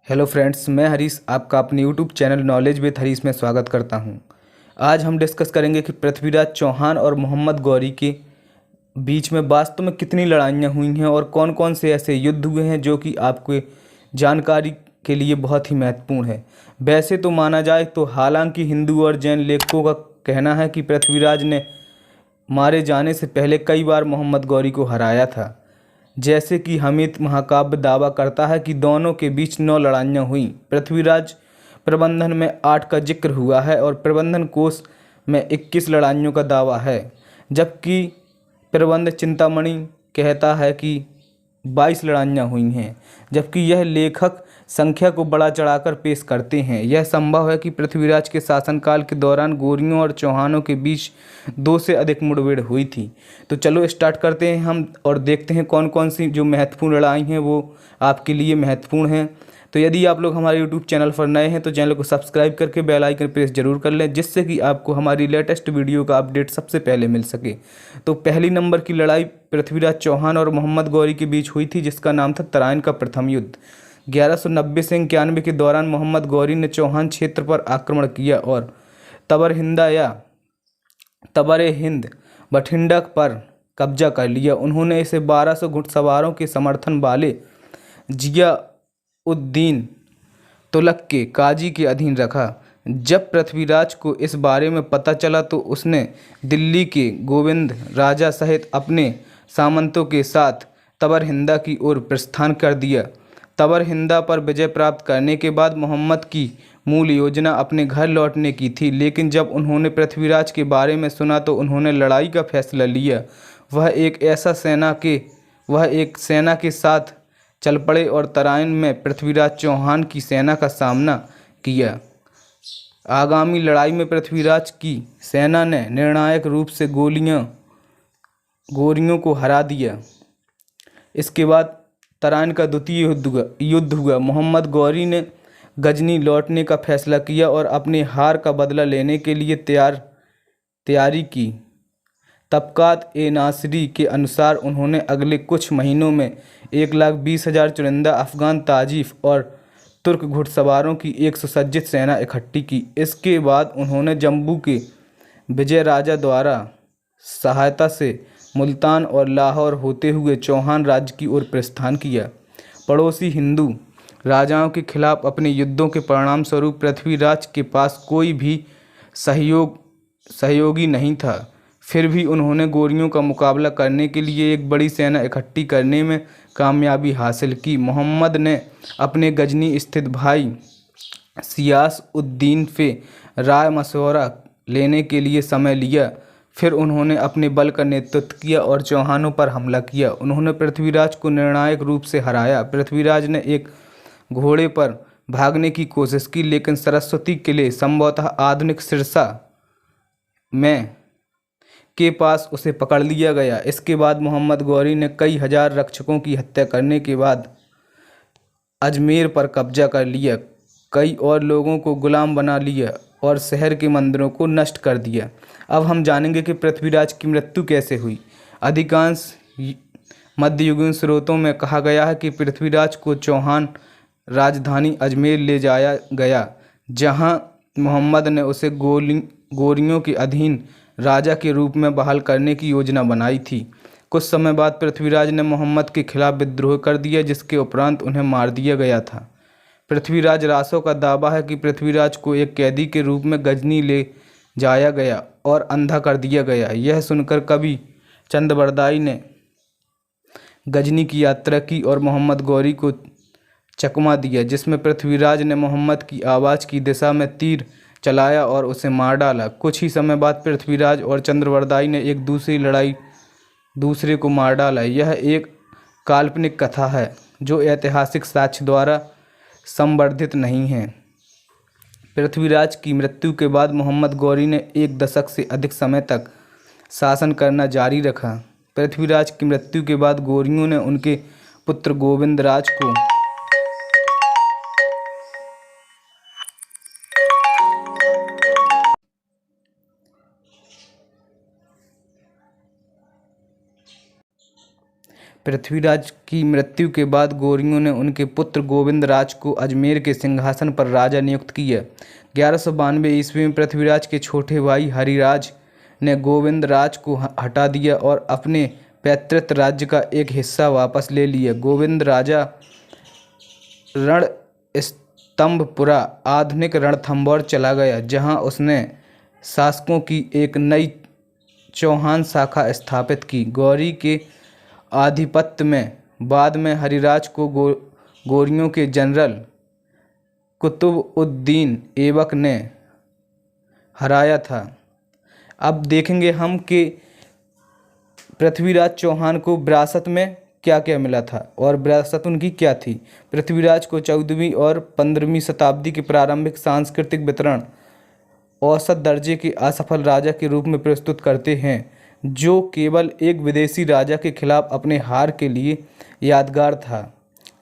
Hello friends, मैं हरीश आपका अपने YouTube channel knowledge with Harish में स्वागत करता हूं। आज हम डिस्कस करेंगे कि पृथ्वीराज चौहान और मोहम्मद गौरी के बीच में वास्तव में कितनी लड़ाइयां हुई हैं और कौन कौन से ऐसे युद्ध हुए हैं जो कि आपके जानकारी के लिए बहुत ही महत्वपूर्ण है। वैसे तो माना जाए तो हालांकि हिंदू और जैन लेखकों का कहना है कि पृथ्वीराज ने मारे जाने से पहले कई बार मोहम्मद गौरी को हराया था। जैसे कि हमित महाकाव्य दावा करता है कि दोनों के बीच 9 लड़ाइयाँ हुईं। पृथ्वीराज प्रबंधन में 8 का जिक्र हुआ है और प्रबंधन कोश में 21 लड़ाइयों का दावा है, जबकि प्रबंध चिंतामणि कहता है कि 22 लड़ाइयाँ हुई हैं। जबकि यह लेखक संख्या को बढ़ा चढ़ाकर पेश करते हैं। यह संभव है कि पृथ्वीराज के शासनकाल के दौरान गौरियों और चौहानों के बीच 2 से अधिक मुठभेड़ हुई थी। तो चलो स्टार्ट करते हैं हम और देखते हैं कौन कौन सी जो महत्वपूर्ण लड़ाई हैं वो आपके लिए महत्वपूर्ण हैं। तो यदि आप लोग हमारे यूट्यूब चैनल पर नए हैं तो चैनल को सब्सक्राइब करके बेल आइकन प्रेस जरूर कर लें, जिससे कि आपको हमारी लेटेस्ट वीडियो का अपडेट सबसे पहले मिल सके। तो पहली नंबर की लड़ाई पृथ्वीराज चौहान और मोहम्मद गौरी के बीच हुई थी, जिसका नाम था तराइन का प्रथम युद्ध। 1190 से 91 के दौरान मोहम्मद गौरी ने चौहान क्षेत्र पर आक्रमण किया और तबरहिंदा या तबरे हिंद बठिंडा पर कब्जा कर लिया। उन्होंने इसे 1200 घुड़सवारों के समर्थन वाले जिया-उद-दीन तुगलक के काजी के अधीन रखा। जब पृथ्वीराज को इस बारे में पता चला तो उसने दिल्ली के गोविंद राजा सहित अपने सामंतों के साथ तबरहिंदा की ओर प्रस्थान कर दिया। तबरहिंदा पर विजय प्राप्त करने के बाद मोहम्मद की मूल योजना अपने घर लौटने की थी, लेकिन जब उन्होंने पृथ्वीराज के बारे में सुना तो उन्होंने लड़ाई का फैसला लिया। वह एक सेना के साथ चल पड़े और तराइन में पृथ्वीराज चौहान की सेना का सामना किया। आगामी लड़ाई में पृथ्वीराज की सेना ने निर्णायक रूप से गौरियों को हरा दिया। इसके बाद तराइन का द्वितीय युद्ध हुआ। मोहम्मद गौरी ने गजनी लौटने का फैसला किया और अपने हार का बदला लेने के लिए तैयारी की। तबकात ए नासिरी के अनुसार उन्होंने अगले कुछ महीनों में 1,20,000 चुनिंदा अफगान ताजिफ और तुर्क घुड़सवारों की एक सुसज्जित सेना इकट्ठी की। इसके बाद उन्होंने जम्मू के विजय राजा द्वारा सहायता से मुल्तान और लाहौर होते हुए चौहान राज्य की ओर प्रस्थान किया। पड़ोसी हिंदू राजाओं के खिलाफ अपने युद्धों के परिणाम स्वरूप पृथ्वीराज के पास कोई भी सहयोगी नहीं था। फिर भी उन्होंने गौरियों का मुकाबला करने के लिए एक बड़ी सेना इकट्ठी करने में कामयाबी हासिल की। मोहम्मद ने अपने गजनी स्थित भाई सियास-उद-दीन से राय मशवरा लेने के लिए समय लिया। फिर उन्होंने अपने बल का नेतृत्व किया और चौहानों पर हमला किया। उन्होंने पृथ्वीराज को निर्णायक रूप से हराया। पृथ्वीराज ने एक घोड़े पर भागने की कोशिश की, लेकिन सरस्वती किले संभवतः आधुनिक सिरसा में के पास उसे पकड़ लिया गया। इसके बाद मोहम्मद गौरी ने कई हजार रक्षकों की हत्या करने के बाद अजमेर पर कब्जा कर लिया, कई और लोगों को गुलाम बना लिया और शहर के मंदिरों को नष्ट कर दिया। अब हम जानेंगे कि पृथ्वीराज की मृत्यु कैसे हुई। अधिकांश मध्ययुगीन स्रोतों में कहा गया है कि पृथ्वीराज को चौहान राजधानी अजमेर ले जाया गया, जहां मोहम्मद ने उसे गौरियों के अधीन राजा के रूप में बहाल करने की योजना बनाई थी। कुछ समय बाद पृथ्वीराज ने मोहम्मद के खिलाफ विद्रोह कर दिया, जिसके उपरांत उन्हें मार दिया गया था। पृथ्वीराज रासों का दावा है कि पृथ्वीराज को एक कैदी के रूप में गजनी ले जाया गया और अंधा कर दिया गया। यह सुनकर कवि चंद्रबरदाई ने गजनी की यात्रा की और मोहम्मद गौरी को चकमा दिया, जिसमें पृथ्वीराज ने मोहम्मद की आवाज़ की दिशा में तीर चलाया और उसे मार डाला। कुछ ही समय बाद पृथ्वीराज और चंद्रबरदाई ने एक दूसरे को मार डाला। यह एक काल्पनिक कथा है जो ऐतिहासिक साक्ष्य द्वारा संवर्धित नहीं है। पृथ्वीराज की मृत्यु के बाद मोहम्मद गौरी ने 1 दशक से अधिक समय तक शासन करना जारी रखा। पृथ्वीराज की मृत्यु के बाद गौरियों ने उनके पुत्र गोविंदराज को पृथ्वीराज की मृत्यु के बाद गौरियों ने उनके पुत्र गोविंद राज को अजमेर के सिंहासन पर राजा नियुक्त किया। 1192 ईस्वी में पृथ्वीराज के छोटे भाई हरिराज ने गोविंद राज को हटा दिया और अपने पैतृक राज्य का एक हिस्सा वापस ले लिया। गोविंद राजा रणस्तंभपुरा आधुनिक रणथंभौर चला गया, जहां उसने शासकों की एक नई चौहान शाखा स्थापित की। गौरी के आधिपत्य में बाद में हरिराज को गौरियों के जनरल कुतुब-उद-दीन ऐबक ने हराया था। अब देखेंगे हम कि पृथ्वीराज चौहान को विरासत में क्या क्या मिला था और विरासत उनकी क्या थी। पृथ्वीराज को 14वीं और 15वीं शताब्दी के प्रारंभिक सांस्कृतिक वितरण औसत दर्जे के असफल राजा के रूप में प्रस्तुत करते हैं, जो केवल एक विदेशी राजा के खिलाफ अपने हार के लिए यादगार था।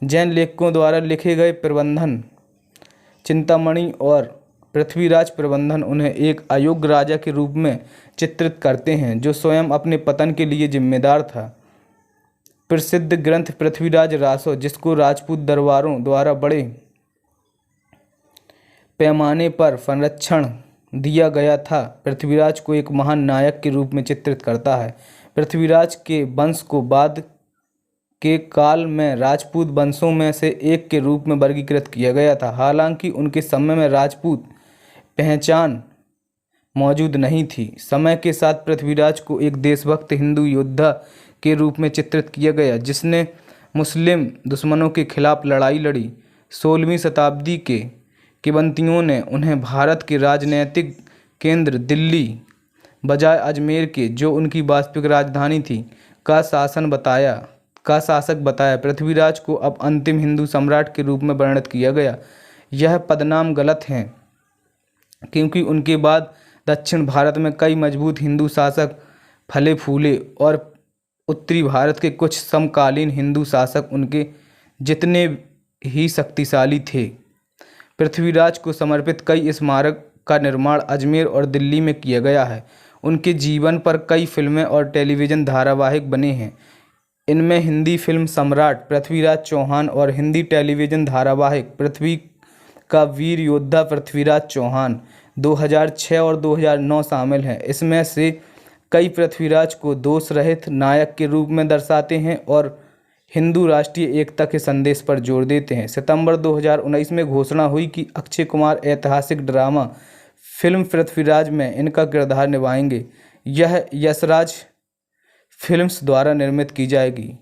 जैन लेखकों द्वारा लिखे गए प्रबंधन चिंतामणि और पृथ्वीराज प्रबंधन उन्हें एक अयोग्य राजा के रूप में चित्रित करते हैं, जो स्वयं अपने पतन के लिए जिम्मेदार था। प्रसिद्ध ग्रंथ पृथ्वीराज रासो, जिसको राजपूत दरबारों द्वारा बड़े पैमाने पर संरक्षण दिया गया था, पृथ्वीराज को एक महान नायक के रूप में चित्रित करता है। पृथ्वीराज के वंश को बाद के काल में राजपूत वंशों में से एक के रूप में वर्गीकृत किया गया था। हालांकि उनके समय में राजपूत पहचान मौजूद नहीं थी। समय के साथ पृथ्वीराज को एक देशभक्त हिंदू योद्धा के रूप में चित्रित किया गया, जिसने मुस्लिम दुश्मनों के खिलाफ लड़ाई लड़ी। 16वीं शताब्दी के किंवदंतियों ने उन्हें भारत के राजनीतिक केंद्र दिल्ली बजाय अजमेर के, जो उनकी वास्तविक राजधानी थी, का शासक बताया। पृथ्वीराज को अब अंतिम हिंदू सम्राट के रूप में वर्णित किया गया। यह पदनाम गलत है, क्योंकि उनके बाद दक्षिण भारत में कई मजबूत हिंदू शासक फले फूले और उत्तरी भारत के कुछ समकालीन हिंदू शासक उनके जितने ही शक्तिशाली थे। पृथ्वीराज को समर्पित कई स्मारक का निर्माण अजमेर और दिल्ली में किया गया है। उनके जीवन पर कई फिल्में और टेलीविज़न धारावाहिक बने हैं। इनमें हिंदी फिल्म सम्राट पृथ्वीराज चौहान और हिंदी टेलीविज़न धारावाहिक पृथ्वी का वीर योद्धा पृथ्वीराज चौहान 2006 और 2009 शामिल हैं। इसमें से कई पृथ्वीराज को दोष रहित नायक के रूप में दर्शाते हैं और हिंदू राष्ट्रीय एकता के संदेश पर जोर देते हैं। सितंबर 2019 में घोषणा हुई कि अक्षय कुमार ऐतिहासिक ड्रामा फिल्म पृथ्वीराज में इनका किरदार निभाएंगे। यह यशराज फिल्म्स द्वारा निर्मित की जाएगी।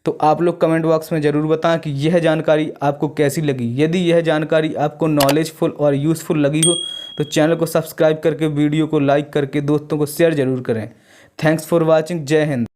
तो आप लोग कमेंट बॉक्स में ज़रूर बताएं कि यह जानकारी आपको कैसी लगी। यदि यह जानकारी आपको नॉलेजफुल और यूज़फुल लगी हो तो चैनल को सब्सक्राइब करके वीडियो को लाइक करके दोस्तों को शेयर ज़रूर करें। Thanks for watching. जय हिंद।